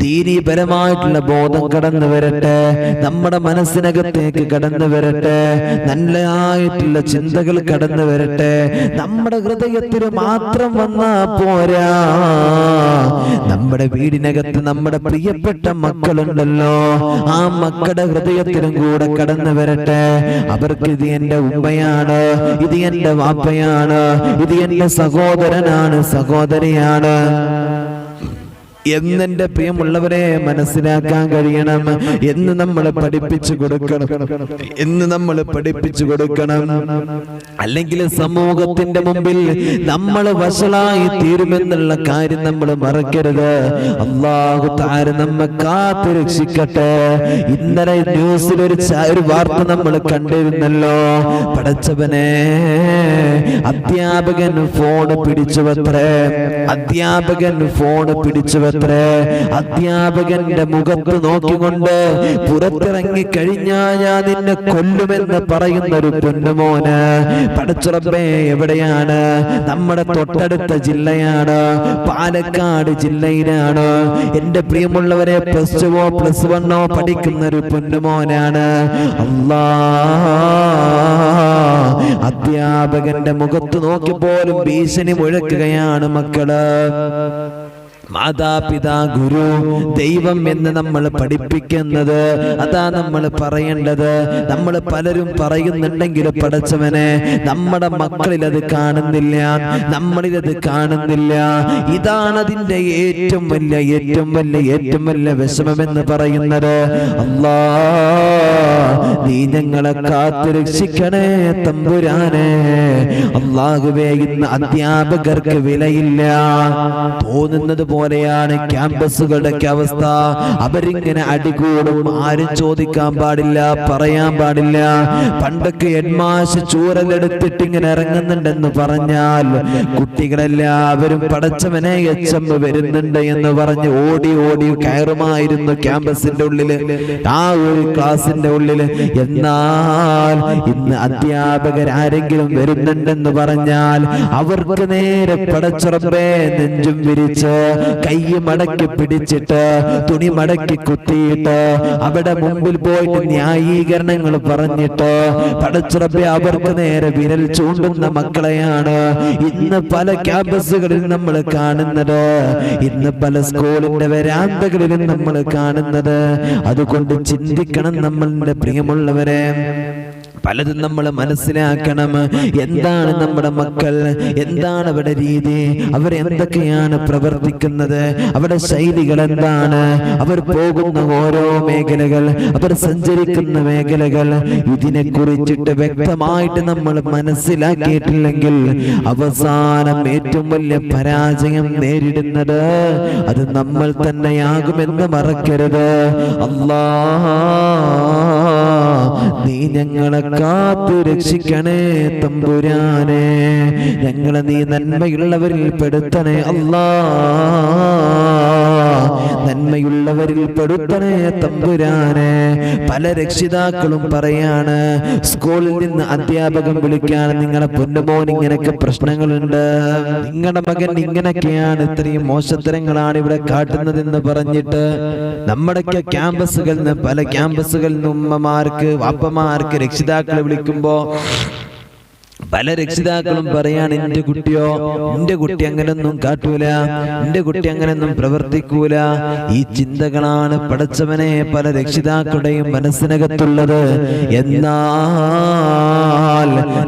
ദീനീപരമായിട്ടുള്ള ബോധം കടന്നു വരട്ടെ, നമ്മുടെ മനസ്സിനകത്തേക്ക് കടന്നു വരട്ടെ, നല്ലതായിട്ടുള്ള ചിന്തകൾ കടന്നു വരട്ടെ. നമ്മുടെ ഹൃദയത്തിൽ മാത്രം വന്നാ പോരാ, നമ്മുടെ വീടിനകത്ത് നമ്മുടെ പ്രിയപ്പെട്ട മക്കളുണ്ടല്ലോ, ആ മക്കളുടെ ഹൃദയത്തിലും കൂടെ കടന്നു വരട്ടെ. അവർക്ക് ഇത് എന്റെ ഉമ്മയാണ്, ഇത് എന്റെ വാപ്പയാണ്, ഇത് എന്റെ സഹോദരനാണ്, സഹോദരിയാണ് എന്നെന്റെ പ്രിയമുള്ളവരെ മനസ്സിലാക്കാൻ കഴിയണം എന്ന് നമ്മൾ പഠിപ്പിച്ചു കൊടുക്കണം. അല്ലെങ്കിൽ സമൂഹത്തിന്റെ മുമ്പിൽ നമ്മൾ വഷളായി തീരുമെന്നുള്ള കാര്യം നമ്മൾ മറക്കരുത്. അല്ലാഹു തആല നമ്മെ കാത്തു രക്ഷിക്കട്ടെ. ഇന്നലെ ന്യൂസിൽ ഒരു വാർത്ത നമ്മൾ കണ്ടിരുന്നല്ലോ. പടച്ചവനെ, അധ്യാപകൻ ഫോൺ പിടിച്ചുവത്രേ, അധ്യാപകന്റെ മുഖത്ത് നോക്കിക്കൊണ്ട് പുറത്തിറങ്ങി കഴിഞ്ഞാൽ ഞാൻ നിന്നെ കൊല്ലുമെന്ന് പറയുന്ന ഒരു പൊന്നുമോന്. പടച്ചുറപ്പേ, എവിടെയാണ്? നമ്മുടെ തൊട്ടടുത്ത ജില്ലയാണ്, പാലക്കാട് ജില്ലയിലാണ്. എന്റെ പ്രിയമുള്ളവരെ, +2 +1 പഠിക്കുന്ന ഒരു പൊന്നുമോനാണ്. അല്ലാ, അധ്യാപകന്റെ മുഖത്ത് നോക്കിപ്പോലും ഭീഷണി മുഴക്കുകയാണ് മക്കള്. മാതാപിതാ, ഗുരു, ദൈവം എന്ന് നമ്മൾ പഠിപ്പിക്കുന്നത് അതാ നമ്മൾ പറയേണ്ടത്. നമ്മൾ പലരും പറയുന്നുണ്ടെങ്കിലും പടച്ചവനെ, നമ്മുടെ മക്കളിൽ അത് കാണുന്നില്ല, നമ്മളിലത് കാണുന്നില്ല. ഇതാണ് അതിന്റെ ഏറ്റവും വലിയ വിഷമമെന്ന് പറയുന്നത്. അല്ലാ, നീ ഞങ്ങളെ കാത്തു രക്ഷിക്കണേ തമ്പുരാനെ. അല്ലാഹുവേ, ഇന്ന് അധ്യാപകർക്ക് വിലയില്ല. തോന്നുന്നത് പോലെയാണ് ക്യാമ്പസുകളുടെ അവസ്ഥ. അവരിങ്ങനെ അടികൂടും, ആരും ചോദിക്കാൻ പാടില്ല, പറയാൻ പാടില്ല. പണ്ടൊക്കെ ഹെഡ്മാസ്റ്റർ ചൂരലെടുത്തിട്ട് ഇങ്ങനെ ഇറങ്ങുന്നുണ്ടെന്ന് പറഞ്ഞാൽ കുട്ടികളെല്ലാവരും പടച്ചവനെ HM വരുന്നുണ്ട് എന്ന് പറഞ്ഞ് ഓടി കയറുമായിരുന്നു ക്യാമ്പസിന്റെ ഉള്ളില്, ആ ഒരു ക്ലാസിന്റെ ഉള്ളില്. എന്നാൽ ഇന്ന് അധ്യാപകരാരെങ്കിലും വരുന്നുണ്ടെന്ന് പറഞ്ഞാൽ അവർക്ക് നേരെ പടച്ചുറപ്പേ നെഞ്ചും വിരിച്ച് കൈ മടക്കി പിടിച്ചിട്ട് തുണി മടക്കി കുത്തിയിട്ട് അവിടെ മുമ്പിൽ പോയിട്ട് ന്യായീകരണങ്ങൾ പറഞ്ഞിട്ട് പടച്ചുറപ്പേ അവർക്ക് നേരെ വിരൽ ചൂണ്ടുന്ന മക്കളെയാണ് ഇന്ന് പല ക്യാമ്പസുകളിൽ നമ്മൾ കാണുന്നത്, ഇന്ന് പല സ്കൂളിന്റെ വരാന്തകളിലും നമ്മൾ കാണുന്നത്. അതുകൊണ്ട് ചിന്തിക്കണം നമ്മളുടെ പ്രിയമുള്ളവരെ. പലതും നമ്മൾ മനസ്സിലാക്കണം. എന്താണ് നമ്മുടെ മക്കൾ, എന്താണ് അവരുടെ രീതി, അവരെന്തൊക്കെയാണ് പ്രവർത്തിക്കുന്നത്, അവരുടെ ശൈലികൾ എന്താണ്, അവർ പോകുന്ന ഓരോ മേഖലകൾ, അവർ സഞ്ചരിക്കുന്ന മേഖലകൾ, ഇതിനെ കുറിച്ചിട്ട് വ്യക്തമായിട്ട് നമ്മൾ മനസ്സിലാക്കിയിട്ടില്ലെങ്കിൽ അവസാനം ഏറ്റവും വലിയ പരാജയം നേരിടുന്നത് അത് നമ്മൾ തന്നെയാകുമെന്ന് മറക്കരുത്. അല്ലാഹ്, നീ ഞങ്ങളെ കാത്തു രക്ഷിക്കണേ തമ്പുരാനെ. ഞങ്ങളെ നീ നന്മയുള്ളവരിൽ പെടുത്തണേ അല്ലാ, നന്മയുള്ളവരിൽ പെടുത്തണേ തമ്പുരാനെ. പല രക്ഷിതാക്കളും പറയാണ്, സ്കൂളിൽ നിന്ന് അധ്യാപകൻ വിളിക്കാൻ, നിങ്ങളുടെ പൊന്നുമോൻ ഇങ്ങനെയൊക്കെ പ്രശ്നങ്ങളുണ്ട്, നിങ്ങളുടെ മകൻ ഇങ്ങനെയൊക്കെയാണ്, ഇത്രയും മോശത്തരങ്ങളാണ് ഇവിടെ കാട്ടുന്നതെന്ന് പറഞ്ഞിട്ട് നമ്മുടെയൊക്കെ ക്യാമ്പസുകളിൽ നിന്ന്, പല ക്യാമ്പസുകളിൽ നിന്ന് ഉമ്മമാർക്ക്, വാപ്പമാർക്ക് രക്ഷിതാക്കളെ വിളിക്കുമ്പോ പല രക്ഷിതാക്കളും പറയാണ്, എന്റെ കുട്ടി അങ്ങനൊന്നും കാട്ടൂല, എന്റെ കുട്ടി അങ്ങനൊന്നും പ്രവർത്തിക്കൂല. ഈ ചിന്തകളാണ് പടച്ചവനെ പല രക്ഷിതാക്കളുടെയും മനസ്സിനകത്തുള്ളത്. എന്നാൽ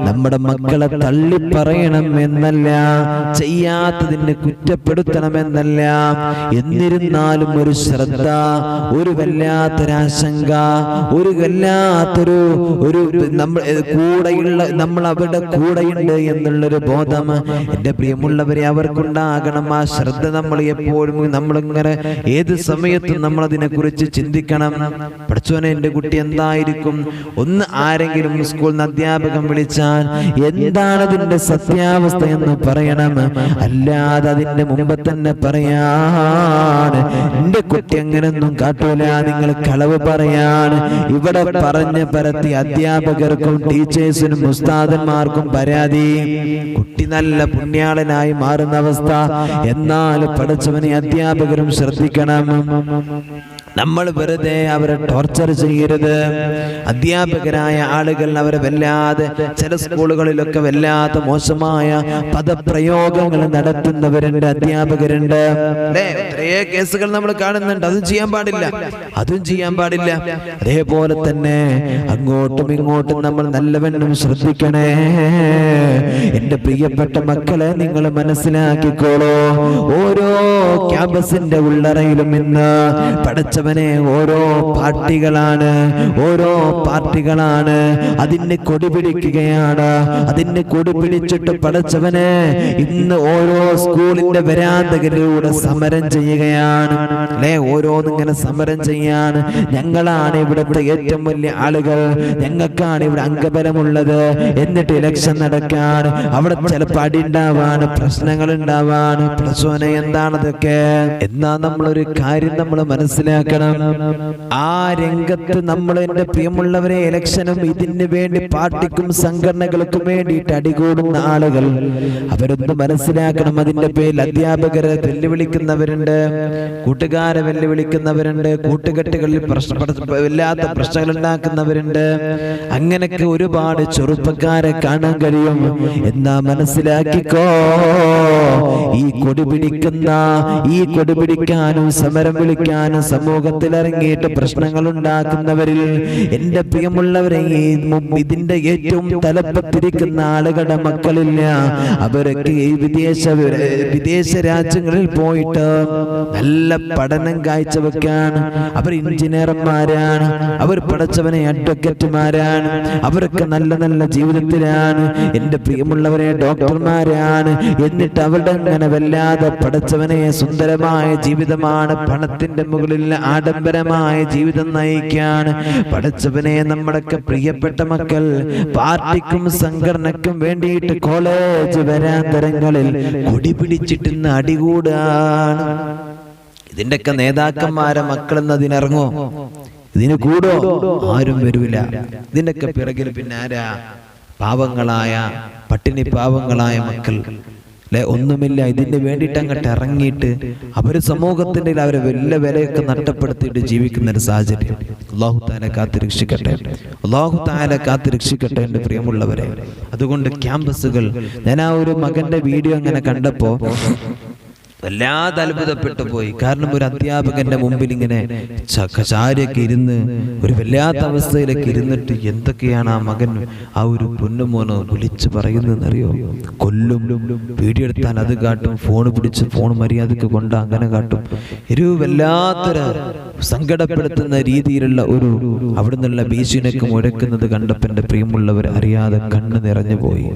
നമ്മുടെ മക്കളെ തള്ളിപ്പറയണം എന്നല്ല, ചെയ്യാത്തതിന് കുറ്റപ്പെടുത്തണമെന്നല്ല. എന്നിരുന്നാലും ഒരു ശ്രദ്ധ, ഒരു വല്ലാത്തൊരാശങ്ക, ഒരു വല്ലാത്തൊരു നമ്മൾ അവരുടെ കൂടെയുണ്ട് എന്നുള്ളൊരു ബോധം എന്റെ പ്രിയമുള്ളവരെ അവർക്കുണ്ടാകണം. ആ ശ്രദ്ധ നമ്മൾ എപ്പോഴും, നമ്മളിങ്ങനെ ഏത് സമയത്തും നമ്മൾ അതിനെ കുറിച്ച് ചിന്തിക്കണം. പഠിച്ചോനെ, എന്റെ കുട്ടി എന്തായിരിക്കും? ഒന്ന് ആരെങ്കിലും സ്കൂളിൽ നിന്ന് അധ്യാപകൻ വിളിച്ചാൽ എന്താണ് അതിന്റെ സത്യാവസ്ഥ എന്ന് പറയണം. അല്ലാതെ അതിന്റെ മുമ്പ് തന്നെ പറയാണ് എന്റെ കുട്ടി അങ്ങനൊന്നും കാട്ടൂല, നിങ്ങൾ കളവ് പറയാണ്. ഇവിടെ പറഞ്ഞ് പരത്തി അധ്യാപകർക്കും ടീച്ചേഴ്സിനും ഉസ്താദന്മാർക്കും പരാതി. കുട്ടി നല്ല പുണ്യാളനായി മാറുന്ന അവസ്ഥ. എന്നാൽ പഠിച്ചവനെ അധ്യാപകരും ശ്രദ്ധിക്കണം. നമ്മൾ വെറുതെ അവരെ ടോർച്ചർ ചെയ്യരുത്. അധ്യാപകരായ ആളുകൾ അവരെ വല്ലാതെ ചില സ്കൂളുകളിലൊക്കെ വല്ലാതെ മോശമായ പദപ്രയോഗങ്ങൾ നടത്തുന്നവരുണ്ട്, അധ്യാപകരുണ്ട്. എത്രയോ കേസുകൾ നമ്മൾ കാണുന്നുണ്ട്. അതും ചെയ്യാൻ പാടില്ല. അതേപോലെ തന്നെ അങ്ങോട്ടും ഇങ്ങോട്ടും നമ്മൾ നല്ലവണ്ണം ശ്രദ്ധിക്കണേ. എന്റെ പ്രിയപ്പെട്ട മക്കളെ, നിങ്ങൾ മനസ്സിലാക്കിക്കോളൂ, ഓരോ ക്യാമ്പസിന്റെ ഉള്ളറയിലും ഇന്ന് പഠിച്ചവനെ ഓരോ പാർട്ടികളാണ് അതിന് കൊടി പിടിക്കുകയാണ്. അതിന് കൊടി പിടിച്ചിട്ട് പഠിച്ചവനെ ഇന്ന് ഓരോ സ്കൂളിന്റെ വരാന്തകളിലൂടെ സമരം ചെയ്യുകയാണ് അല്ലെ. ഓരോന്നിങ്ങനെ സമരം ചെയ്യാണ്. ഞങ്ങളാണ് ഇവിടുത്തെ ഏറ്റവും വലിയ ആളുകൾ, ഞങ്ങൾക്കാണ് ഇവിടെ അംഗബലമുള്ളത്. എന്നിട്ട് ഇലക്ഷൻ നടക്കാൻ അവിടെ ചിലപ്പോൾ അടി ഉണ്ടാവാണ്, പ്രശ്നങ്ങൾ ഉണ്ടാവാണ്. പ്രശ്നം എന്താണതൊക്കെ? എന്നാ നമ്മളൊരു കാര്യം നമ്മൾ മനസ്സിലാക്കണം. ആ രംഗത്ത് നമ്മൾ, എന്റെ പ്രിയമുള്ളവരെ, ഇലക്ഷനും ഇതിന് വേണ്ടി പാർട്ടിക്കും സംഘടനകൾക്കും വേണ്ടിയിട്ട് അടികൂടുന്ന ആളുകൾ അവരൊന്ന് മനസ്സിലാക്കണം. അതിന്റെ പേരിൽ അധ്യാപകരെ വെല്ലുവിളിക്കുന്നവരുണ്ട്, കൂട്ടുകാരെ വെല്ലുവിളിക്കുന്നവരുണ്ട്, കൂട്ടുകെട്ടുകളിൽ വല്ലാത്ത പ്രശ്നങ്ങൾ ഉണ്ടാക്കുന്നവരുണ്ട്. അങ്ങനെയൊക്കെ ഒരുപാട് ചെറുപ്പക്കാരെ കാണാൻ കഴിയും. എന്നാ മനസ്സിലാക്കിക്കോ, ഈ കൊടി പിടിക്കാനും സമരം വിളിക്കാനും സമൂഹത്തിൽ ഇറങ്ങിയിട്ട് പ്രശ്നങ്ങൾ ഉണ്ടാക്കുന്നവരിൽ എന്റെ പ്രിയമുള്ളവരെ, ഇതിന്റെ ഏറ്റവും തലപ്പത്തിരിക്കുന്ന ആളുകളുടെ മക്കളില്ല. അവരൊക്കെ ഈ വിദേശ രാജ്യങ്ങളിൽ പോയിട്ട് നല്ല പഠനം കാഴ്ചവെക്കാണ്. അവർ എഞ്ചിനീയർമാരാണ്, അവർ പഠിച്ചവനെ അഡ്വക്കറ്റുമാരാണ്, അവരൊക്കെ നല്ല നല്ല ജീവിതത്തിലാണ്. എന്റെ പ്രിയമുള്ളവരെ, ഡോക്ടർമാരാണ്. എന്നിട്ട് അവരുടെ അങ്ങനെ വല്ലാതെ പഠിച്ചവനെ സുന്ദരമായ ജീവിതമാണ്, പണത്തിന്റെ മുകളിൽ ആഡംബരമായ ജീവിതം നയിക്കാണ്. പഠിച്ചവനെ, നമ്മുടെയൊക്കെ പ്രിയപ്പെട്ട മക്കൾ പാർട്ടിക്കും സംഘടനക്കും വേണ്ടിയിട്ട് കോളേജ് വരാന്തരങ്ങളിൽ കൊടി പിടിച്ചിട്ടുന്ന് അടികൂടാണ്. ഇതിന്റെയൊക്കെ നേതാക്കന്മാരെ മക്കളെന്നതിനിറങ്ങോ? ഇതിന് കൂടോ? ആരും വരൂല. ഇതിന്റെയൊക്കെ പിറകിൽ പിന്നെ ആരാ? പാവങ്ങളായ പട്ടിണി പാവങ്ങളായ മക്കൾ അല്ലെ, ഒന്നുമില്ല. ഇതിന് വേണ്ടിയിട്ട് അങ്ങോട്ട് ഇറങ്ങിയിട്ട് അവര് സമൂഹത്തിന്റെ അവരെ വലിയ വിലയൊക്കെ നഷ്ടപ്പെടുത്തിയിട്ട് ജീവിക്കുന്ന ഒരു സാഹചര്യം. അല്ലാഹു തആല കാത്തുരക്ഷിക്കട്ടെ എന്റെ പ്രിയമുള്ളവരെ. അതുകൊണ്ട് ക്യാമ്പസുകൾ, ഞാൻ ആ ഒരു മകന്റെ വീഡിയോ അങ്ങനെ കണ്ടപ്പോ വല്ലാതെ അത്ഭുതപ്പെട്ടു പോയി. കാരണം ഒരു അധ്യാപകന്റെ മുമ്പിൽ ഇങ്ങനെ ചാരിയൊക്കെ ഇരുന്ന് ഒരു വല്ലാത്ത അവസ്ഥയിലൊക്കെ ഇരുന്നിട്ട് എന്തൊക്കെയാണ് ആ മകൻ, ആ ഒരു പൊന്നുമോനോ വിളിച്ചു പറയുന്നതെന്നറിയോ? കൊല്ലും, വീഡിയോ എടുത്താൽ അത് കാട്ടും, ഫോൺ പിടിച്ച് ഫോൺ മര്യാദക്ക് കൊണ്ട് അങ്ങനെ കാട്ടും. ഒരു വല്ലാത്തൊരു സങ്കടപ്പെടുത്തുന്ന രീതിയിലുള്ള ഒരു അവിടുന്നുള്ള ഭീഷണിയൊക്കെ മുഴക്കുന്നത് കണ്ടപ്പോൾ എൻ്റെ പ്രിയമുള്ളവർ അറിയാതെ കണ്ണ് നിറഞ്ഞു പോയി.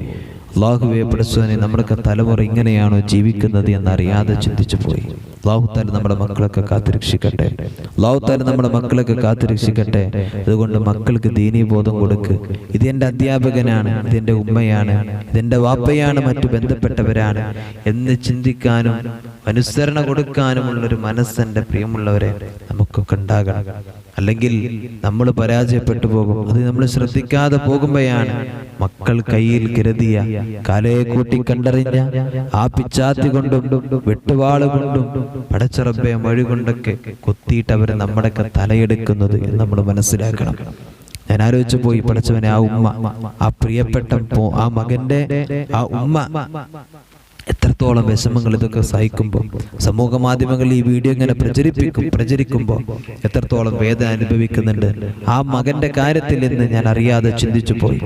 അല്ലാഹുവേ പഠിച്ചവനെ, നമ്മുടെ തലമുറ ഇങ്ങനെയാണോ ജീവിക്കുന്നത് എന്നറിയാതെ ചിന്തിച്ചു പോയി. അല്ലാഹു തആല നമ്മുടെ മക്കളൊക്കെ കാത്തുരക്ഷിക്കട്ടെ. അതുകൊണ്ട് മക്കൾക്ക് ദീനീ ബോധം കൊടുക്ക്. ഇത് എൻ്റെ അധ്യാപകനാണ്, ഇതെൻ്റെ ഉമ്മയാണ്, ഇതെൻ്റെ വാപ്പയാണ്, മറ്റു ബന്ധപ്പെട്ടവരാണ് എന്ന് ചിന്തിക്കാനും അനുസരണ കൊടുക്കാനുമുള്ളൊരു മനസ്സെൻ്റെ പ്രിയമുള്ളവരെ നമുക്കൊക്കെ ഉണ്ടാകണം. അല്ലെങ്കിൽ നമ്മൾ പരാജയപ്പെട്ടു പോകും. അത് നമ്മൾ ശ്രദ്ധിക്കാതെ പോകുമ്പോഴാണ് മക്കൾ കയ്യിൽ കരുതിയ കാലയെ കൂട്ടി കണ്ടറിഞ്ഞ ആ പിച്ചാത്തി കൊണ്ടും വെട്ടുവാള് കൊണ്ടും പടച്ച റബ്ബേ മഴ കൊണ്ടൊക്കെ കൊത്തിയിട്ട് അവർ നമ്മുടെയൊക്കെ തലയെടുക്കുന്നത് എന്ന് നമ്മൾ മനസ്സിലാക്കണം. ഞാൻ ആലോചിച്ചു പോയി, പടച്ചവനെ, ആ ഉമ്മ, ആ പ്രിയപ്പെട്ട ആ മകന്റെ ആ ഉമ്മ എത്രത്തോളം വിഷമങ്ങൾ ഇതൊക്കെ സഹിക്കുമ്പോൾ, സമൂഹ മാധ്യമങ്ങളിൽ ഈ വീഡിയോ ഇങ്ങനെ പ്രചരിക്കുമ്പോൾ എത്രത്തോളം വേദന അനുഭവിക്കുന്നുണ്ട് ആ മകന്റെ കാര്യത്തിൽ എന്ന് ഞാൻ അറിയാതെ ചിന്തിച്ചു പോയി.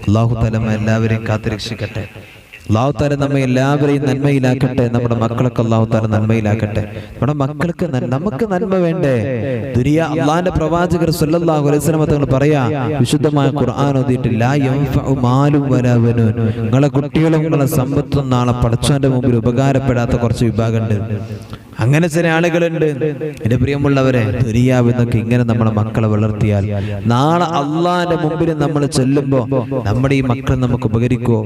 അല്ലാഹു തആല എല്ലാവരെയും കാത്തുരക്ഷിക്കട്ടെ. അല്ലാഹു തആല നമ്മെ എല്ലാവരെയും നന്മയിലാക്കട്ടെ. നമ്മുടെ മക്കളൊക്കെ അല്ലാഹു തആല നന്മയിലാക്കട്ടെ. നമ്മുടെ മക്കൾക്ക് നമുക്ക് നന്മ വേണ്ടേ? അല്ലാഹുവിന്റെ പ്രവാചകർ സല്ലല്ലാഹു അലൈഹി വസല്ലം തങ്ങൾ പറയാ, വിശുദ്ധമായ ഖുർആൻ ഓതിയിട്ട്, ലാ യൻഫഉ മാലും വലാ ബനൂൻ, നിങ്ങളെ കുട്ടികളും നിങ്ങളെ സമ്പത്തും നാളെ പടച്ചവന്റെ മുമ്പിൽ ഉപകാരപ്പെടാത്ത കുറച്ച് വിഭാഗമുണ്ട്. അങ്ങനെ ചില ആളുകളുണ്ട്. എന്റെ പ്രിയമുള്ളവരെ, ദുനിയാവെന്നൊക്കെ ഇങ്ങനെ നമ്മളെ മക്കളെ വളർത്തിയാൽ നാളെ അള്ളാന്റെ മുമ്പിൽ നമ്മൾ ചെല്ലുമ്പോ നമ്മുടെ ഈ മക്കൾ നമുക്ക് ഉപകരിക്കുവോ?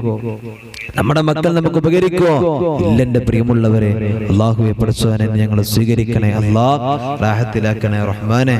നമ്മുടെ മക്കൾ നമുക്ക് ഉപകരിക്കുവോ? ഇല്ല. എന്റെ പ്രിയമുള്ളവരെ, അള്ളാഹുവെ പഠിച്ചവനെ ഞങ്ങൾ സ്വീകരിക്കണേ. അള്ളാഹ് റാഹത്തിലാക്കണേ റഹ്മാനെ.